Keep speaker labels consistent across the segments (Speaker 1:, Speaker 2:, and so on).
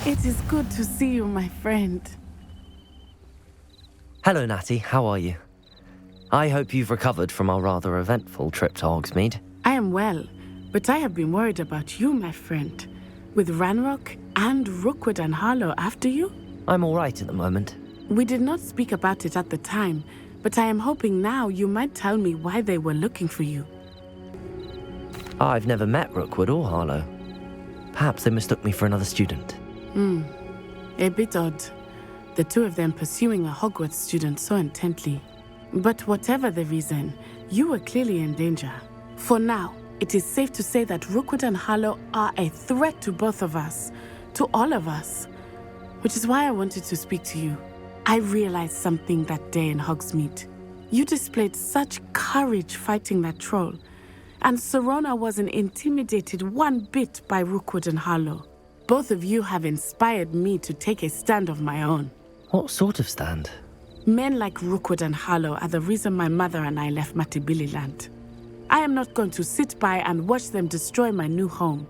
Speaker 1: It is good to see you, my friend.
Speaker 2: Hello, Natty. How are you? I hope you've recovered from our rather eventful trip to Hogsmeade.
Speaker 1: I am well, but I have been worried about you, my friend. With Ranrock and Rookwood and Harlow after you?
Speaker 2: I'm all right at the moment.
Speaker 1: We did not speak about it at the time, but I am hoping now you might tell me why they were looking for you.
Speaker 2: I've never met Rookwood or Harlow. Perhaps they mistook me for another student.
Speaker 1: A bit odd. The two of them pursuing a Hogwarts student so intently. But whatever the reason, you were clearly in danger. For now, it is safe to say that Rookwood and Harlow are a threat to both of us, to all of us. Which is why I wanted to speak to you. I realized something that day in Hogsmeade. You displayed such courage fighting that troll, and Serona wasn't intimidated one bit by Rookwood and Harlow. Both of you have inspired me to take a stand of my own.
Speaker 2: What sort of stand?
Speaker 1: Men like Rookwood and Harlow are the reason my mother and I left Matibili land. I am not going to sit by and watch them destroy my new home.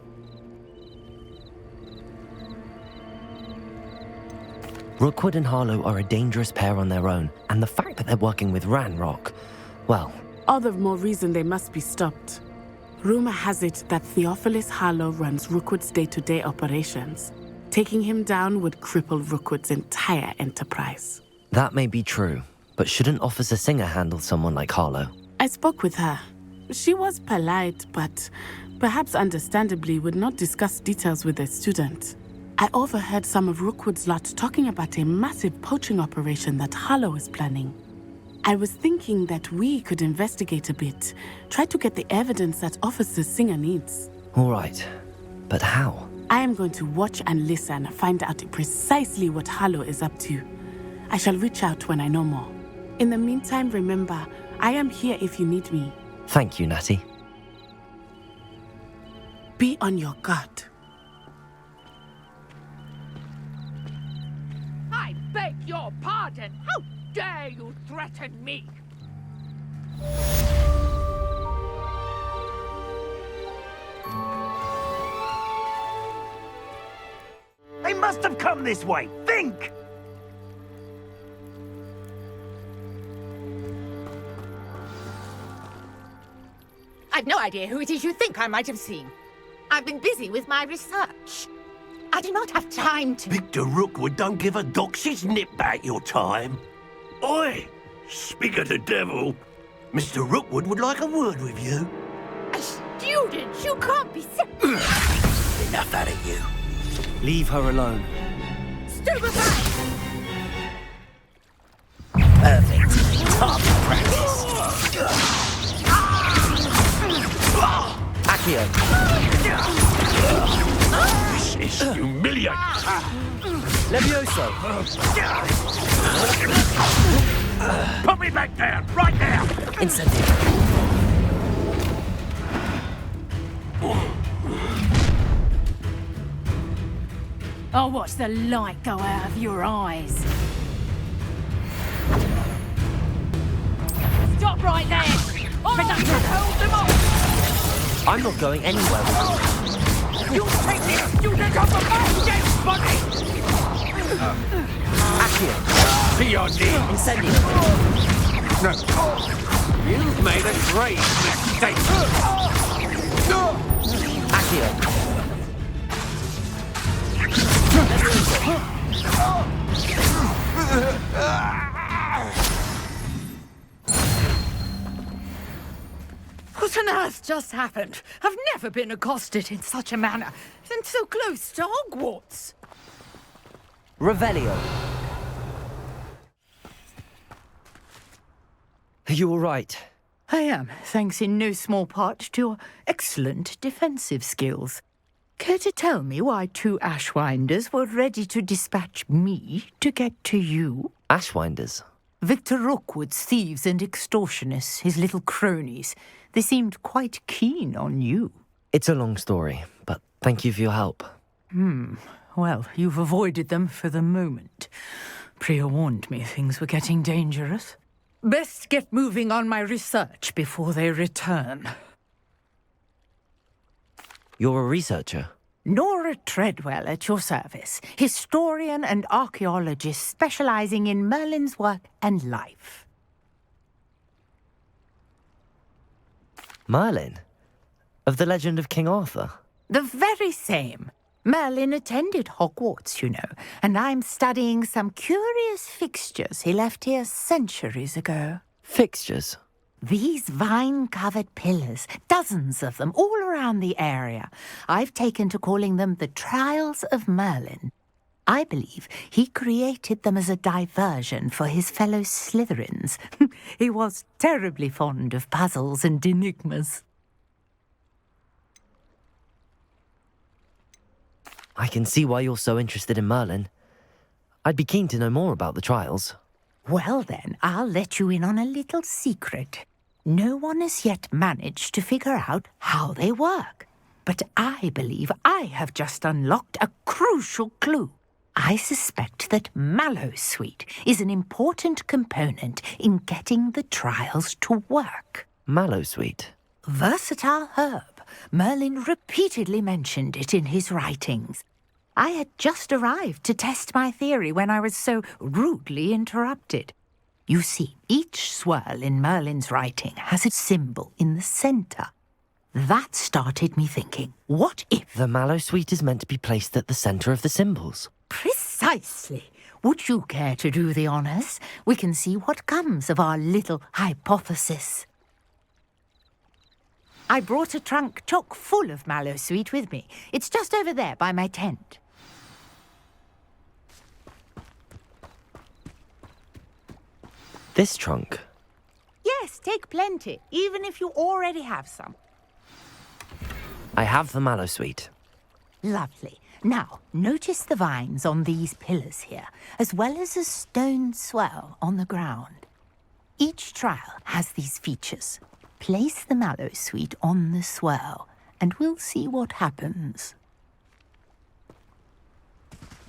Speaker 2: Rookwood and Harlow are a dangerous pair on their own, and the fact that they're working with Ranrock, well...
Speaker 1: All the more reason they must be stopped. Rumor has it that Theophilus Harlow runs Rookwood's day-to-day operations. Taking him down would cripple Rookwood's entire enterprise.
Speaker 2: That may be true, but shouldn't Officer Singer handle someone like Harlow?
Speaker 1: I spoke with her. She was polite, but perhaps understandably would not discuss details with a student. I overheard some of Rookwood's lot talking about a massive poaching operation that Harlow is planning. I was thinking that we could investigate a bit, try to get the evidence that Officer Singer needs.
Speaker 2: All right, but how?
Speaker 1: I am going to watch and listen, find out precisely what Harlow is up to. I shall reach out when I know more. In the meantime, remember, I am here if you need me.
Speaker 2: Thank you, Natty.
Speaker 1: Be on your guard.
Speaker 3: I beg your pardon! How dare you threaten me?
Speaker 4: They must have come this way! Think!
Speaker 3: I've no idea who it is you think I might have seen. I've been busy with my research. I do not have time to...
Speaker 4: Victor Rookwood don't give a doxy's nip back your time. Oi! Speak of the devil. Mr. Rookwood would like a word with you.
Speaker 3: A student? You can't be so...
Speaker 4: Enough out of you.
Speaker 2: Leave her alone.
Speaker 3: Stupefy!
Speaker 4: Perfect. Target practice.
Speaker 2: Accio!
Speaker 4: This is humiliating.
Speaker 2: Levioso!
Speaker 4: Put me back down, right now!
Speaker 2: Incentive!
Speaker 5: I'll watch the light go out of your eyes. Stop right there! Hold them off!
Speaker 2: I'm not going anywhere with you.
Speaker 3: You take this student off the boat, dead body!
Speaker 2: Accio!
Speaker 4: To your knee!
Speaker 2: Incendio!
Speaker 4: You've made a great mistake.
Speaker 2: Accio!
Speaker 3: What on earth just happened? I've never been accosted in such a manner, and so close to Hogwarts.
Speaker 2: Revelio! Are you all right?
Speaker 6: I am, thanks in no small part to your excellent defensive skills. Care to tell me why two Ashwinders were ready to dispatch me to get to you?
Speaker 2: Ashwinders?
Speaker 6: Victor Rookwood's thieves and extortionists, his little cronies. They seemed quite keen on you.
Speaker 2: It's a long story, but thank you for your help.
Speaker 6: Well, you've avoided them for the moment. Priya warned me things were getting dangerous. Best get moving on my research before they return.
Speaker 2: You're a researcher?
Speaker 6: Nora Treadwell at your service, historian and archaeologist specializing in Merlin's work and life.
Speaker 2: Merlin? Of the legend of King Arthur?
Speaker 6: The very same. Merlin attended Hogwarts, you know, and I'm studying some curious fixtures he left here centuries ago.
Speaker 2: Fixtures?
Speaker 6: These vine-covered pillars, dozens of them, all around the area. I've taken to calling them the Trials of Merlin. I believe he created them as a diversion for his fellow Slytherins. He was terribly fond of puzzles and enigmas.
Speaker 2: I can see why you're so interested in Merlin. I'd be keen to know more about the trials.
Speaker 6: Well then, I'll let you in on a little secret. No one has yet managed to figure out how they work. But I believe I have just unlocked a crucial clue. I suspect that mallowsweet is an important component in getting the trials to work.
Speaker 2: Mallowsweet?
Speaker 6: Versatile herb. Merlin repeatedly mentioned it in his writings. I had just arrived to test my theory when I was so rudely interrupted. You see, each swirl in Merlin's writing has a symbol in the centre. That started me thinking, what if...
Speaker 2: The mallowsweet is meant to be placed at the centre of the symbols.
Speaker 6: Precisely. Would you care to do the honours? We can see what comes of our little hypothesis. I brought a trunk chock full of mallowsweet with me. It's just over there by my tent.
Speaker 2: This trunk?
Speaker 6: Yes, take plenty, even if you already have some.
Speaker 2: I have the mallowsweet.
Speaker 6: Lovely. Now, notice the vines on these pillars here, as well as a stone swell on the ground. Each trial has these features. Place the mallowsweet on the swirl, and we'll see what happens.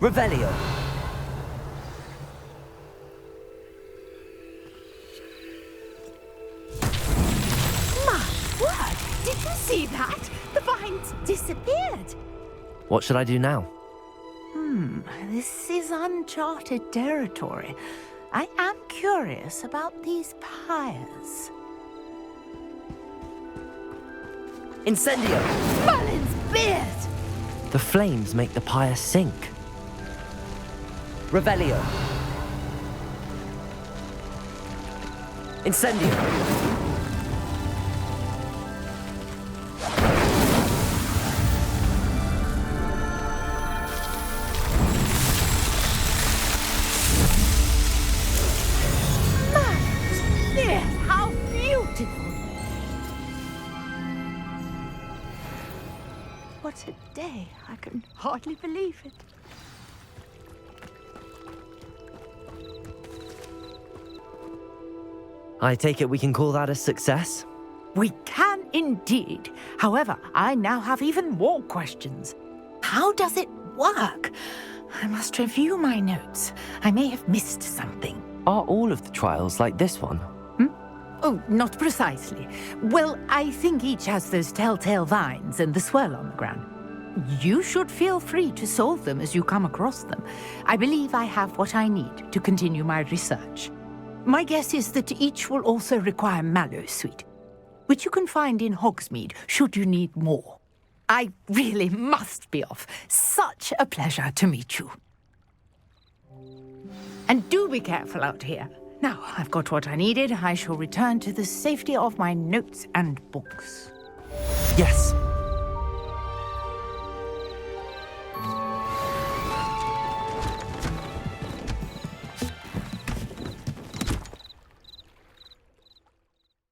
Speaker 2: Revelio!
Speaker 6: Did you see that? The vines disappeared.
Speaker 2: What should I do now?
Speaker 6: This is uncharted territory. I am curious about these pyres.
Speaker 2: Incendio!
Speaker 6: Merlin's beard!
Speaker 2: The flames make the pyre sink. Revelio! Incendio!
Speaker 6: How beautiful! What a day. I can hardly believe it.
Speaker 2: I take it we can call that a success?
Speaker 6: We can indeed. However, I now have even more questions. How does it work? I must review my notes. I may have missed something.
Speaker 2: Are all of the trials like this one?
Speaker 6: Oh, not precisely. Well, I think each has those telltale vines and the swirl on the ground. You should feel free to solve them as you come across them. I believe I have what I need to continue my research. My guess is that each will also require mallowsweet, which you can find in Hogsmeade should you need more. I really must be off. Such a pleasure to meet you. And do be careful out here. Now, I've got what I needed. I shall return to the safety of my notes and books.
Speaker 2: Yes!